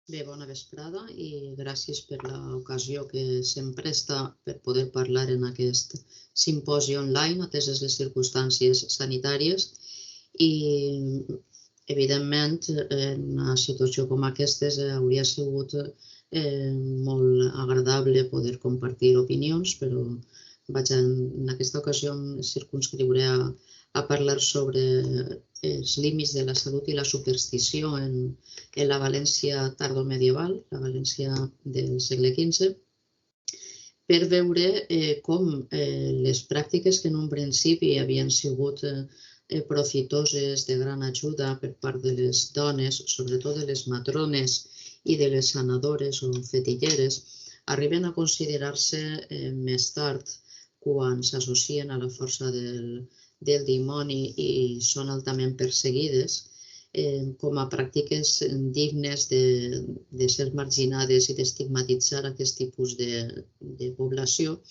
Bé, bona vesprada i gràcies per l'ocasió que se'm presta per poder parlar en aquest simposi online, ateses les circumstàncies sanitàries. I, evidentment, en una situació com aquesta hauria sigut molt agradable poder compartir opinions, però en aquesta ocasió em circumscriuré a parlar sobre els límits de la salut i la superstició en la València tardomedieval, la València del segle XV, per veure com les pràctiques que en un principi havien sigut profitoses, de gran ajuda per part de les dones, sobretot de les matrones i de les sanadores o fetilleres, arriben a considerar-se més tard, quan s'associen a la força del dimoni i són altament perseguides, com a pràctiques dignes de ser marginades i d'estigmatitzar aquest tipus de població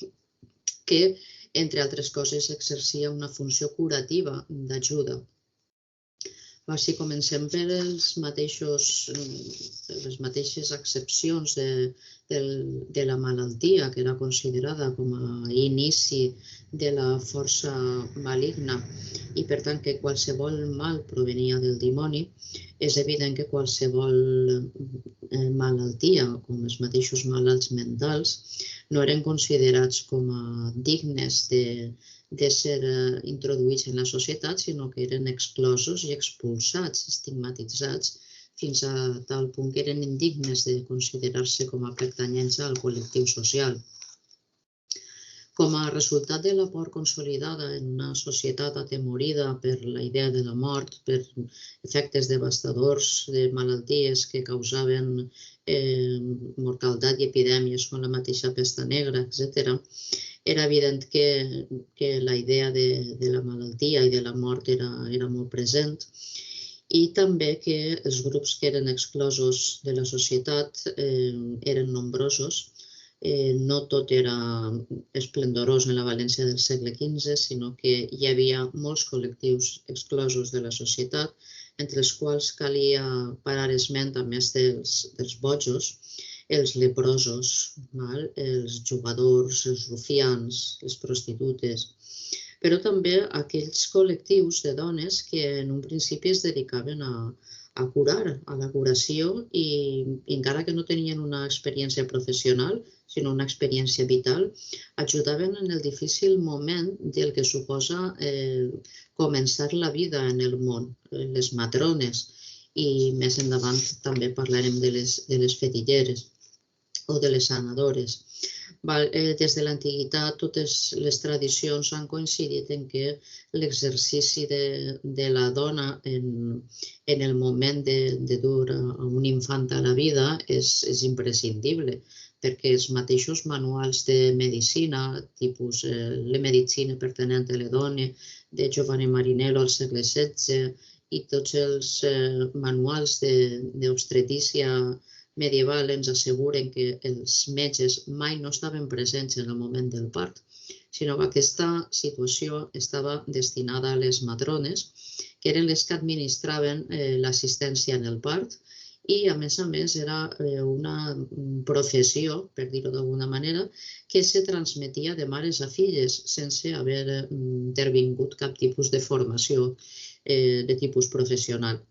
que, entre altres coses, exercia una funció curativa d'ajuda. Si comencem per les mateixes accepcions de la malaltia, que era considerada com a inici de la força maligna i, per tant, que qualsevol mal provenia del dimoni, és evident que qualsevol malaltia, com els mateixos malalts mentals, no eren considerats com a dignes de ser introduïts en la societat, sinó que eren exclosos i expulsats, estigmatitzats, fins a tal punt que eren indignes de considerar-se com a pertanyents al col·lectiu social. Com a resultat de la por consolidada en una societat atemorida per la idea de la mort, per efectes devastadors de malalties que causaven mortaldat i epidèmies com la mateixa pesta negra, etc., era evident que la idea de la malaltia i de la mort era molt present, i també que els grups que eren exclosos de la societat eren nombrosos. No tot era esplendorós en la València del segle XV, sinó que hi havia molts col·lectius exclosos de la societat, entre els quals calia parar esment, a més dels bojos, els leprosos, els jugadors, els rufians, les prostitutes, però també aquells col·lectius de dones que en un principi es dedicaven a curar, a la curació, i encara que no tenien una experiència professional, sinó una experiència vital, ajudaven en el difícil moment del que suposa començar la vida en el món, les matrones, i més endavant també parlarem de les fetilleres o de les sanadores. Des de l'antiguitat, totes les tradicions han coincidit en que l'exercici de la dona en el moment de dur a un infant a la vida és imprescindible, perquè els mateixos manuals de medicina, tipus la medicina pertinent a la dona, de Giovanni Marinello al segle XVI, i tots els manuals d'obstetrícia medieval ens asseguren que els metges mai no estaven presents en el moment del part, sinó que aquesta situació estava destinada a les matrones, que eren les que administraven l'assistència en el part, i a més era una professió, per dir-ho d'alguna manera, que se transmetia de mares a filles sense haver intervingut cap tipus de formació de tipus professional.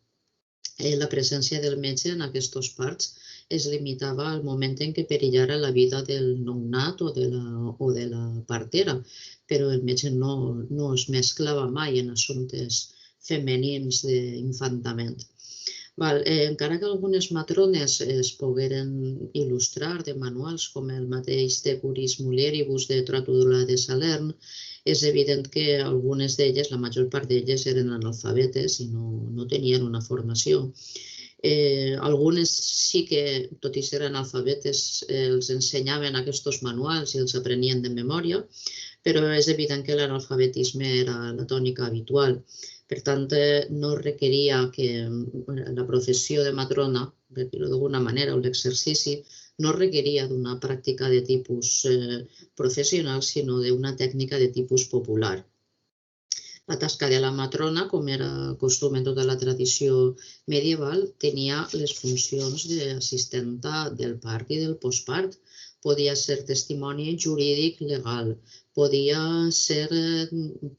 La presència del metge en aquests parts es limitava al moment en què perillara la vida del nounat o de la partera, però el metge no es mesclava mai en assumptes femenins d'infantament. Encara que algunes matrones es pogueren il·lustrar de manuals com el mateix De Curis Mulieribus de Trotula de Salern, és evident que algunes d'elles, la major part d'elles, eren analfabetes i no tenien una formació. Algunes sí que, tot i ser analfabetes, els ensenyaven aquests manuals i els aprenien de memòria, però és evident que l'analfabetisme era la tònica habitual. Per tant, no requeria que la professió de matrona, per dir-ho d'alguna manera, o l'exercici, no requeria d'una pràctica de tipus professional, sinó d'una tècnica de tipus popular. La tasca de la matrona, com era costum en tota la tradició medieval, tenia les funcions d'assistenta del part i del postpart. Podia ser testimoni jurídic legal, podia ser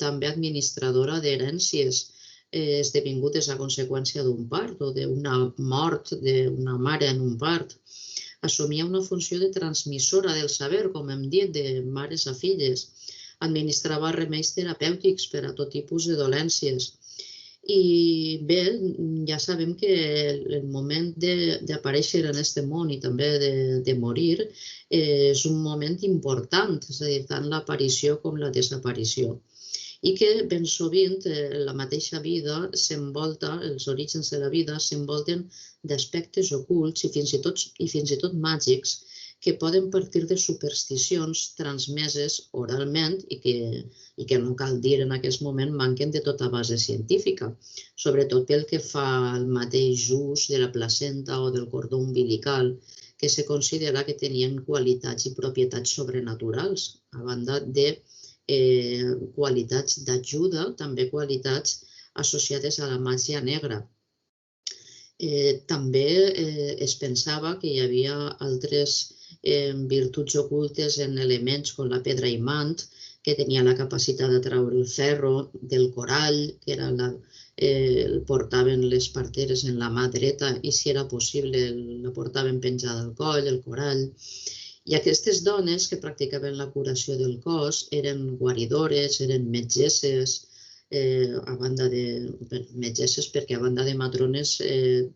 també administradora d'herències esdevingudes a conseqüència d'un part o d'una mort d'una mare en un part. Assumia una funció de transmissora del saber, com hem dit, de mares a filles. Administrava remeis terapèutics per a tot tipus de dolències. I bé, ja sabem que el moment d'aparèixer en aquest món i també de morir és un moment important, és a dir, tant l'aparició com la desaparició. I que ben sovint la mateixa vida s'envolta, els orígens de la vida s'envolten d'aspectes ocults i fins i tot màgics que poden partir de supersticions transmeses oralment i que no cal dir en aquest moment manquen de tota base científica, sobretot pel que fa al mateix ús de la placenta o del cordó umbilical, que se considera que tenien qualitats i propietats sobrenaturals, a banda de qualitats d'ajuda, també qualitats associades a la màgia negra. També es pensava que hi havia altres virtuts ocultes en elements com la pedra imant, que tenia la capacitat d'atraure el ferro, del corall, que el portaven les parteres en la mà dreta i, si era possible, la portaven penjada al coll, el corall. I aquestes dones que practicaven la curació del cos eren guaridores, eren metgesses, metgesses perquè a banda de matrones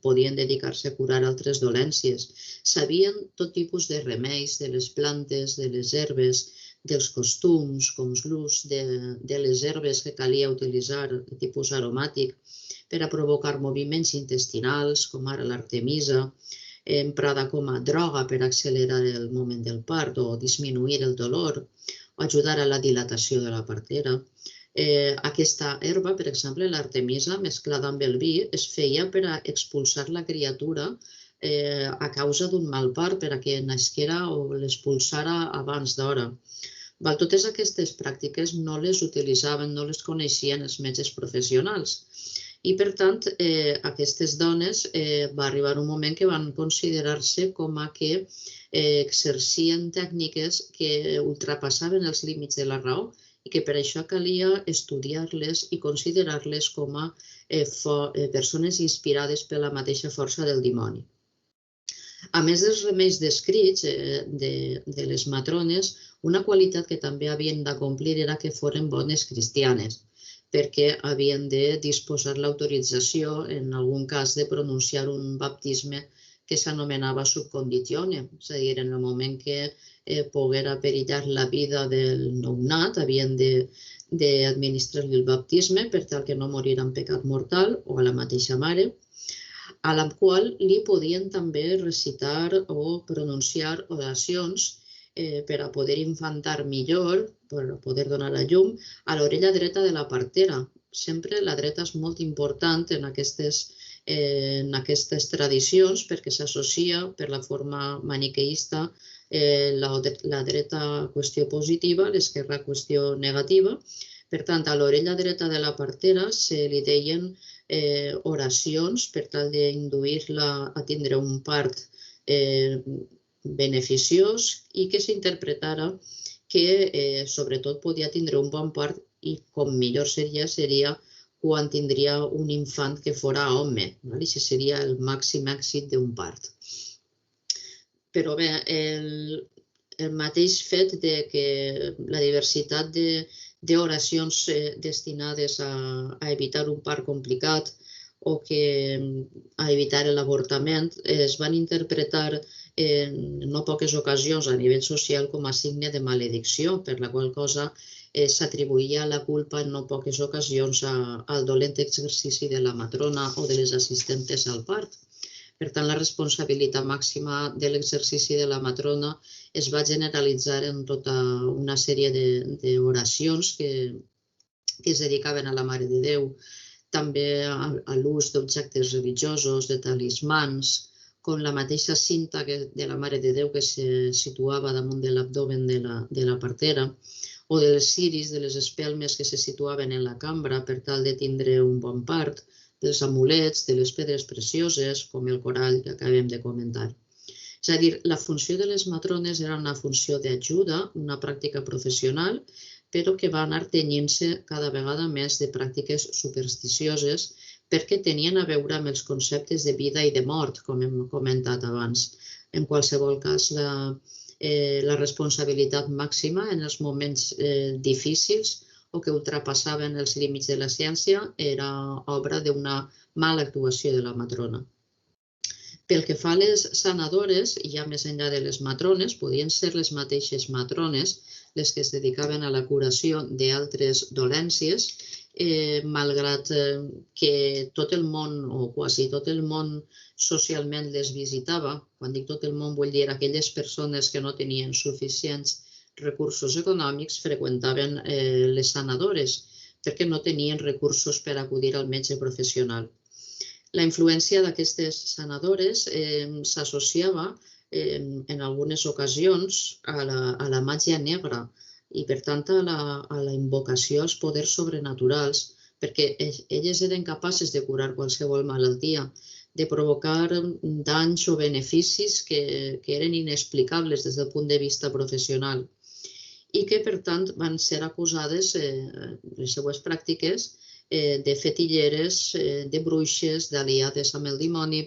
podien dedicar-se a curar altres dolències. Sabien tot tipus de remeis, de les plantes, de les herbes, dels costums, com l'ús de les herbes que calia utilitzar de tipus aromàtic per a provocar moviments intestinals, com ara l'artemisa, emprada com a droga per accelerar el moment del part o disminuir el dolor o ajudar a la dilatació de la partera. Aquesta herba, per exemple, l'artemisa, mesclada amb el vi, es feia per a expulsar la criatura a causa d'un mal part, per a que nasquera o l'expulsara abans d'hora. Totes aquestes pràctiques no les utilitzaven, no les coneixien els metges professionals. I, per tant, aquestes dones va arribar un moment que van considerar-se com a que exercien tècniques que ultrapassaven els límits de la raó i que per això calia estudiar-les i considerar-les com a persones inspirades per la mateixa força del dimoni. A més dels remeis descrits de les matrones, una qualitat que també havien d'acomplir era que foren bones cristianes, perquè havien de disposar l'autorització, en algun cas, de pronunciar un baptisme que s'anomenava subconditione, és a dir, en el moment que poguera perillar la vida del nounat, havien d'administrar-li el baptisme per tal que no morira en pecat mortal, o a la mateixa mare, a la qual li podien també recitar o pronunciar oracions per a poder infantar millor, per a poder donar a llum, a l'orella dreta de la partera. Sempre la dreta és molt important en aquestes tradicions perquè s'associa per la forma maniqueïsta la dreta qüestió positiva, l'esquerra qüestió negativa. Per tant, a l'orella dreta de la partera se li deien oracions per tal d'induir-la a tindre un part beneficiós i que s'interpretara que sobretot podia tindre un bon part i com millor seria quan tindria un infant que fora home. Això seria el màxim èxit d'un part. Però bé, el mateix fet que la diversitat d'oracions destinades a evitar un part complicat o a evitar l'avortament es van interpretar en no poques ocasions a nivell social com a signe de maledicció, per la qual cosa s'atribuïa la culpa en no poques ocasions al dolent exercici de la matrona o de les assistentes al part. Per tant, la responsabilitat màxima de l'exercici de la matrona es va generalitzar en tota una sèrie d'oracions que es dedicaven a la Mare de Déu, també a l'ús d'objectes religiosos, de talismans, com la mateixa cinta de la Mare de Déu que se situava damunt de l'abdomen de la partera, o de les ciris, de les espelmes que se situaven en la cambra per tal de tindre un bon part, dels amulets, de les pedres precioses, com el corall que acabem de comentar. És a dir, la funció de les matrones era una funció d'ajuda, una pràctica professional, però que va anar tenyint-se cada vegada més de pràctiques supersticioses perquè tenien a veure amb els conceptes de vida i de mort, com hem comentat abans. En qualsevol cas, la responsabilitat màxima en els moments difícils o que ultrapassaven els límits de la ciència era obra d'una mala actuació de la matrona. Pel que fa a les sanadores, ja més enllà de les matrones, podien ser les mateixes matrones les que es dedicaven a la curació d'altres dolències, malgrat que tot el món, o quasi tot el món, socialment les visitava. Quan dic tot el món vull dir aquelles persones que no tenien suficients recursos econòmics freqüentaven les sanadores perquè no tenien recursos per acudir al metge professional. La influència d'aquestes sanadores s'associava en algunes ocasions a la màgia negra i, per tant, a la invocació als poders sobrenaturals, perquè elles eren capaces de curar qualsevol malaltia, de provocar danys o beneficis que eren inexplicables des del punt de vista professional i que, per tant, van ser acusades, les seues pràctiques, de fetilleres, de bruixes, d'aliades amb el dimoni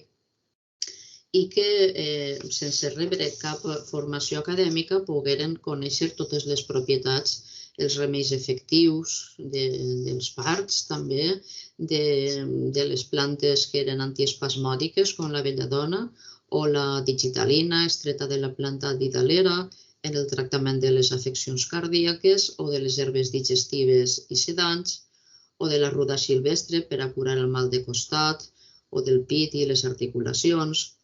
i que, sense rebre cap formació acadèmica, pogueren conèixer totes les propietats, els remeis efectius dels parts, també, de les plantes que eren antiespasmòdiques, com la belladona, o la digitalina, extreta de la planta didalera, en el tractament de les afeccions cardíaques o de les herbes digestives i sedants, o de la ruda silvestre per a curar el mal de costat, o del pit i les articulacions.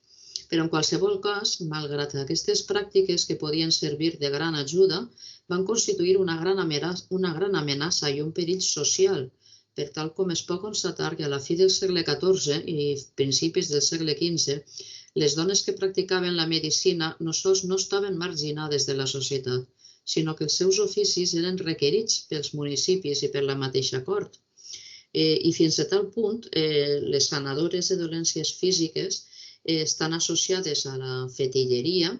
Però en qualsevol cas, malgrat aquestes pràctiques que podien servir de gran ajuda, van constituir una gran amenaça i un perill social, per tal com es pot constatar que a la fi del segle XIV i principis del segle XV, les dones que practicaven la medicina no sols no estaven marginades de la societat, sinó que els seus oficis eren requerits pels municipis i per la mateixa cort. I fins a tal punt, les sanadores de dolències físiques estan associades a la fetilleria,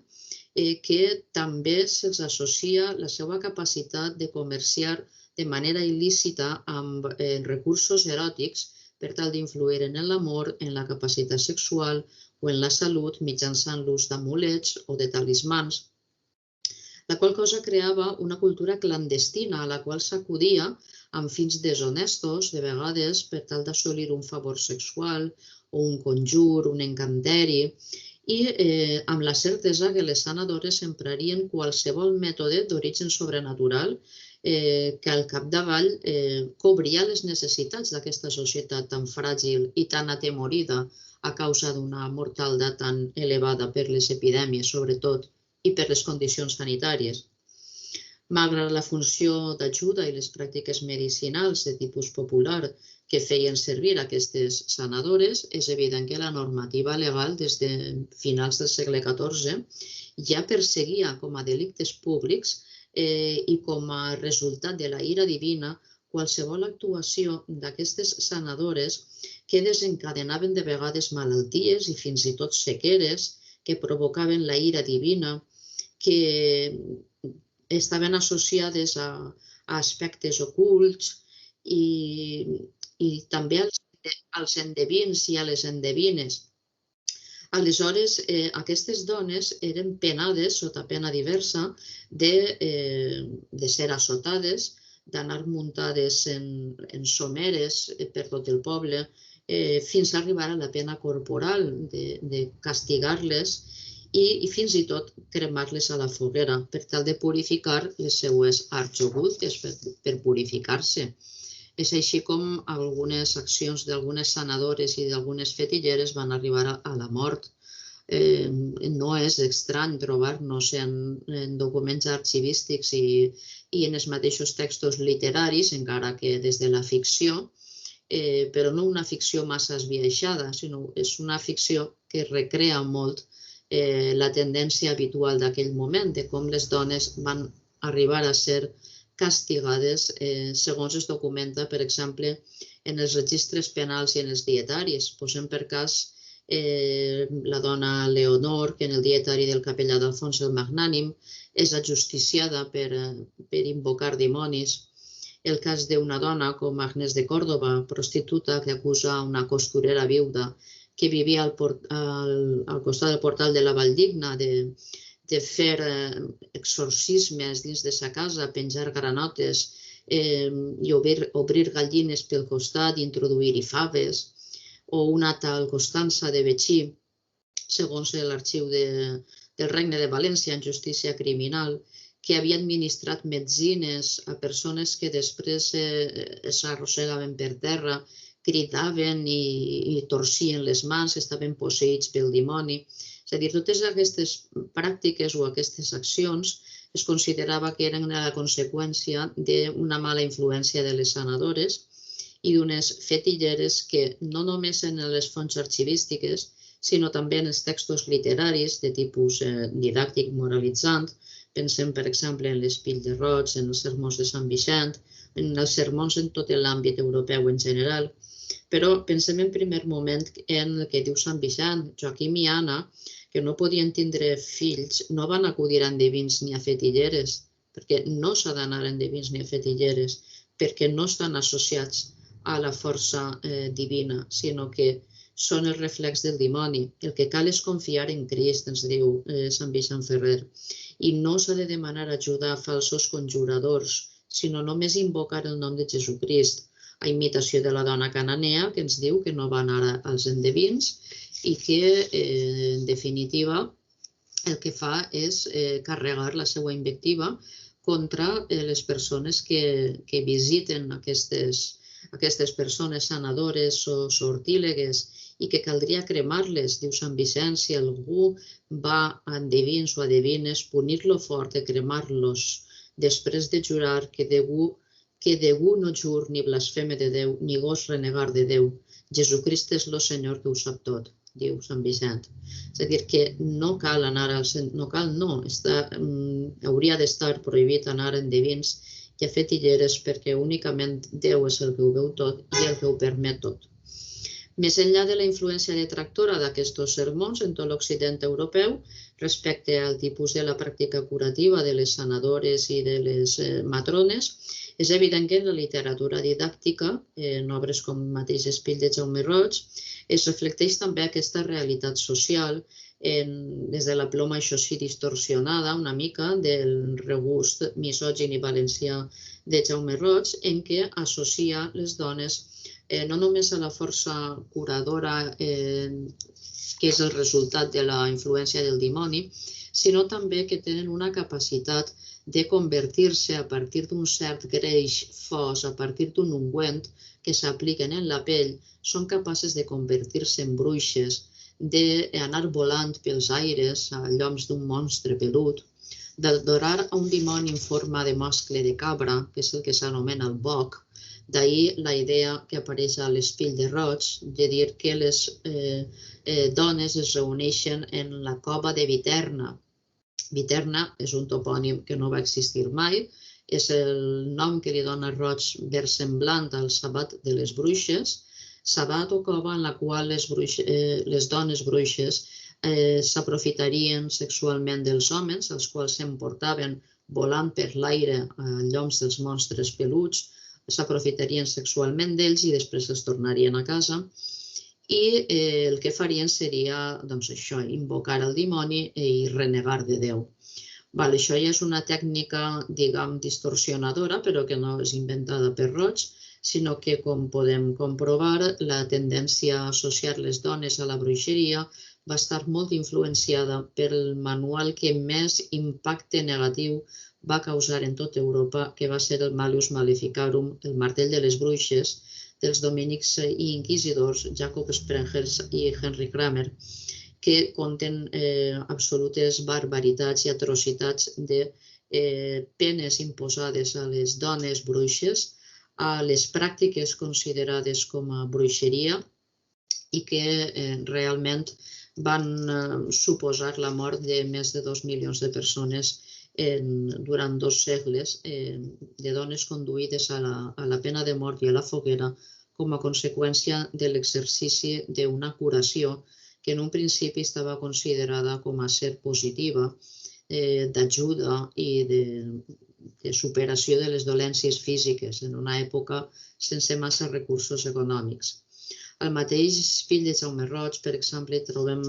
que també se'ls associa la seva capacitat de comerciar de manera il·lícita amb recursos eròtics per tal d'influir en l'amor, en la capacitat sexual o en la salut mitjançant l'ús d'amulets o de talismans, la qual cosa creava una cultura clandestina a la qual s'acudia amb fins deshonestos, de vegades per tal d'assolir un favor sexual o un conjur, un encanteri, i amb la certesa que les sanadores emprarien qualsevol mètode d'origen sobrenatural que al capdavall cobria les necessitats d'aquesta societat tan fràgil i tan atemorida a causa d'una mortaldat tan elevada per les epidèmies, sobretot, i per les condicions sanitàries. Malgrat la funció d'ajuda i les pràctiques medicinals de tipus popular que feien servir aquestes sanadores, és evident que la normativa legal des de finals del segle XIV ja perseguia com a delictes públics i com a resultat de la ira divina qualsevol actuació d'aquestes sanadores que desencadenaven de vegades malalties i fins i tot sequeres que provocaven la ira divina, que estaven associades a aspectes ocults i també als endevins i a les endevines. Aleshores, aquestes dones eren penades sota pena diversa de ser assotades, d'anar muntades en someres per tot el poble, fins a arribar a la pena corporal, de castigar-les i fins i tot cremar-les a la foguera per tal de purificar les seues arts ocultes, per purificar-se. És així com algunes accions d'algunes sanadores i d'algunes fetilleres van arribar a la mort. No és estrany trobar-nos en documents arxivístics i en els mateixos textos literaris, encara que des de la ficció, però no una ficció massa esbiaixada, sinó és una ficció que recrea molt la tendència habitual d'aquell moment, de com les dones van arribar a ser castigades, segons es documenta, per exemple, en els registres penals i en els dietaris. Posem per cas la dona Leonor, que en el dietari del capellà d'Alfons el Magnànim és ajusticiada per invocar dimonis. El cas d'una dona com Agnès de Còrdova, prostituta, que acusa una costurera viuda que vivia al costat del portal de la Valldigna de fer exorcismes dins de sa casa, penjar granotes i obrir gallines pel costat i introduir-hi faves, o una tal Constança de Betxí, segons l'arxiu del Regne de València en justícia criminal, que havia administrat metzines a persones que després s'arrossegaven per terra, cridaven i torcien les mans, estaven posseïts pel dimoni. És a dir, totes aquestes pràctiques o aquestes accions es considerava que eren la conseqüència d'una mala influència de les sanadores i d'unes fetilleres que no només en les fonts arxivístiques, sinó també en els textos literaris de tipus didàctic moralitzant. Pensem, per exemple, en l'Espill de Roig, en els sermons de Sant Vicent, en els sermons en tot l'àmbit europeu en general. Però pensem en primer moment en el que diu Sant Vicent. Joaquim i Anna, que no podien tindre fills, no van acudir a endevins ni a fetilleres, perquè no s'ha d'anar a endevins ni a fetilleres, perquè no estan associats a la força divina, sinó que són el reflex del dimoni. El que cal és confiar en Crist, ens diu Sant Vicent Ferrer, i no s'ha de demanar ajuda a falsos conjuradors, sinó només invocar el nom de Jesucrist, a imitació de la dona cananea, que ens diu que no va anar als endevins i que, en definitiva, el que fa és carregar la seva invectiva contra les persones que visiten aquestes persones sanadores o sortílegues i que caldria cremar-les. Diu Sant Vicent, si algú va a endevins o a devines, punir-lo fort i cremar-los, després de jurar que Déu no jur ni blasfeme de Déu, ni gos renegar de Déu. Jesucrist és el Senyor que ho sap tot, diu Sant Vicent. És a dir, que no cal anar hauria d'estar prohibit anar a endevins i a fetilleres perquè únicament Déu és el que ho veu tot i el que ho permet tot. Més enllà de la influència detractora d'aquests sermons en tot l'Occident europeu, respecte al tipus de la pràctica curativa de les sanadores i de les matrones, és evident que en la literatura didàctica, en obres com el mateix Espill de Jaume Roig, es reflecteix també aquesta realitat social des de la ploma, això sí, distorsionada una mica del regust misògin i valencià de Jaume Roig, en què associa les dones no només a la força curadora, que és el resultat de la influència del dimoni, sinó també que tenen una capacitat de convertir-se a partir d'un cert greix fos, a partir d'un ungüent que s'apliquen en la pell, són capaces de convertir-se en bruixes, d'anar volant pels aires a lloms d'un monstre pelut, d'adorar a un dimoni en forma de mascle de cabra, que és el que s'anomena el boc. D'ahir la idea que apareix a l'Espill de Roig de dir que les dones es reuneixen en la cova de Viterna. Viterna és un topònim que no va existir mai, és el nom que li dona Roig versemblant al sabbat de les bruixes, sabbat o cova en la qual les dones bruixes s'aprofitarien sexualment dels homes, els quals s'emportaven volant per l'aire a lloms dels monstres peluts, s'aprofitarien sexualment d'ells i després els tornarien a casa. I el que farien seria això, invocar el dimoni i renegar de Déu. Això ja és una tècnica, diguem, distorsionadora, però que no és inventada per Roig, sinó que, com podem comprovar, la tendència a associar les dones a la bruixeria va estar molt influenciada pel manual que més impacte negatiu va causar en tota Europa, que va ser el Malleus Maleficarum, el martell de les bruixes, dels dominics i inquisidors Jacob Sprengers i Henry Kramer, que conten absolutes barbaritats i atrocitats de penes imposades a les dones bruixes, a les pràctiques considerades com a bruixeria i que realment van suposar la mort de més de 2 milions de persones durant 2 segles de dones conduïdes a la pena de mort i a la foguera com a conseqüència de l'exercici d'una curació que en un principi estava considerada com a ser positiva, d'ajuda i de superació de les dolències físiques en una època sense massa recursos econòmics. Al mateix fill de Jaume Roig, per exemple, trobem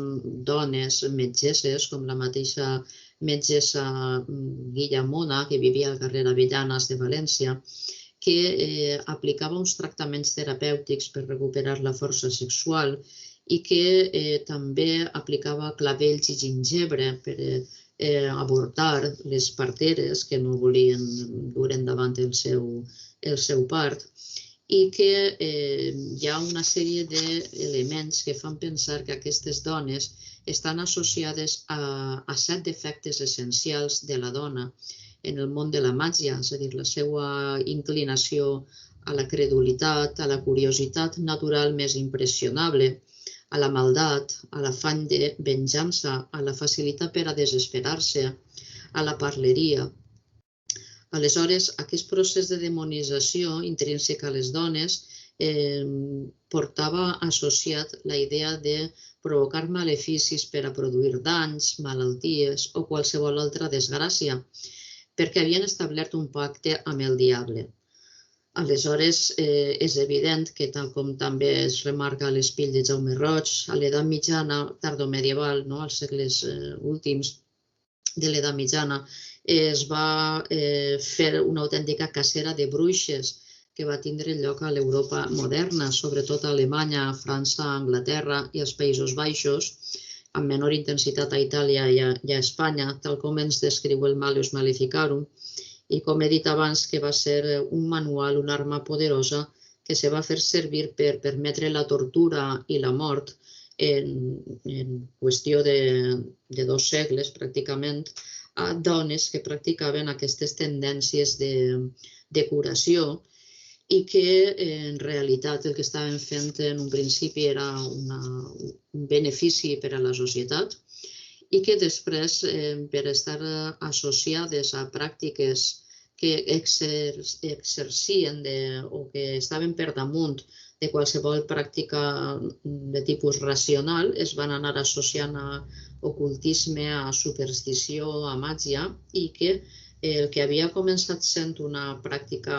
dones metgesses, com la mateixa metgessa Guillamona, que vivia al carrer Avellanes de València, que aplicava uns tractaments terapèutics per recuperar la força sexual i que també aplicava clavells i gingebre per avortar les parteres que no volien dur endavant el seu part, i que hi ha una sèrie d'elements que fan pensar que aquestes dones estan associades a 7 defectes essencials de la dona en el món de la màgia, és a dir, la seva inclinació a la credulitat, a la curiositat natural més impressionable, a la maldat, a l'afany de venjança, a la facilitat per a desesperar-se, a la parleria. Aleshores, aquest procés de demonització intrínsec a les dones portava associat la idea de provocar maleficis per a produir danys, malalties o qualsevol altra desgràcia, perquè havien establert un pacte amb el diable. Aleshores, és evident que, tal com també es remarca a l'Espill de Jaume Roig, a l'edat mitjana tardomedieval, als segles últims de l'edat mitjana, es va fer una autèntica cacera de bruixes que va tindre lloc a l'Europa moderna, sobretot a Alemanya, França, Anglaterra i als Països Baixos, amb menor intensitat a Itàlia i a Espanya, tal com ens descriu el Malleus Maleficarum, i com he dit abans, que va ser un manual, una arma poderosa que se va fer servir per permetre la tortura i la mort en qüestió de 2 segles, pràcticament, a dones que practicaven aquestes tendències de curació i que en realitat el que estaven fent en un principi era un benefici per a la societat i que després, per estar associades a pràctiques que exercien o que estaven per damunt de qualsevol pràctica de tipus racional, es van anar associant a ocultisme, a superstició, a màgia, i que el que havia començat sent una pràctica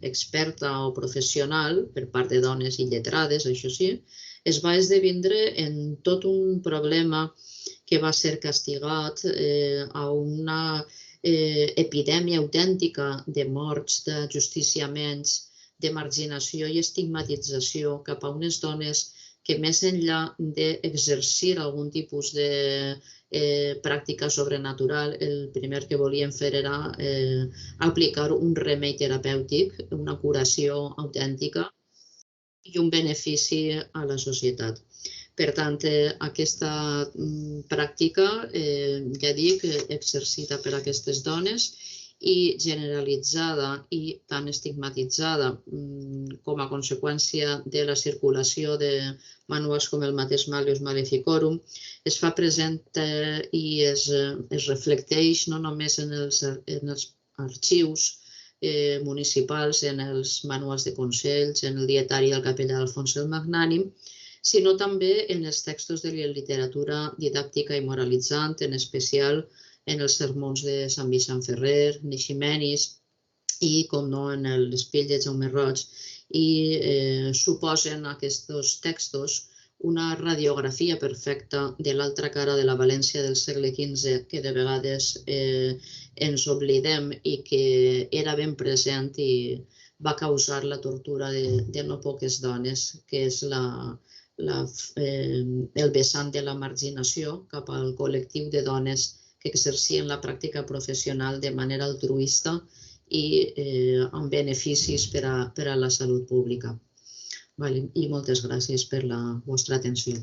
experta o professional per part de dones i lletrades, això sí, es va esdevindre en tot un problema que va ser castigat a una epidèmia autèntica de morts, d'ajusticiaments, de marginació i estigmatització cap a unes dones que més enllà d'exercir algun tipus de pràctica sobrenatural, el primer que volien fer era aplicar un remei terapèutic, una curació autèntica i un benefici a la societat. Per tant, aquesta pràctica, ja dic, exercida per aquestes dones i generalitzada i tan estigmatitzada com a conseqüència de la circulació de manuals com el mateix Malleus Maleficorum, es fa present i es reflecteix no només en els arxius municipals, en els manuals de consells, en el dietari del capellà Alfons el Magnànim, sinó també en els textos de la literatura didàctica i moralitzant, en especial en els sermons de Sant Vicent Ferrer, Neiximenis i, com no, en l'Espill de Jaume Roig, i suposen aquests textos una radiografia perfecta de l'altra cara de la València del segle XV, que de vegades ens oblidem i que era ben present i va causar la tortura de no poques dones, que és el vessant de la marginació cap al col·lectiu de dones que exercien la pràctica professional de manera altruista i amb beneficis per a la salut pública. I moltes gràcies per la vostra atenció.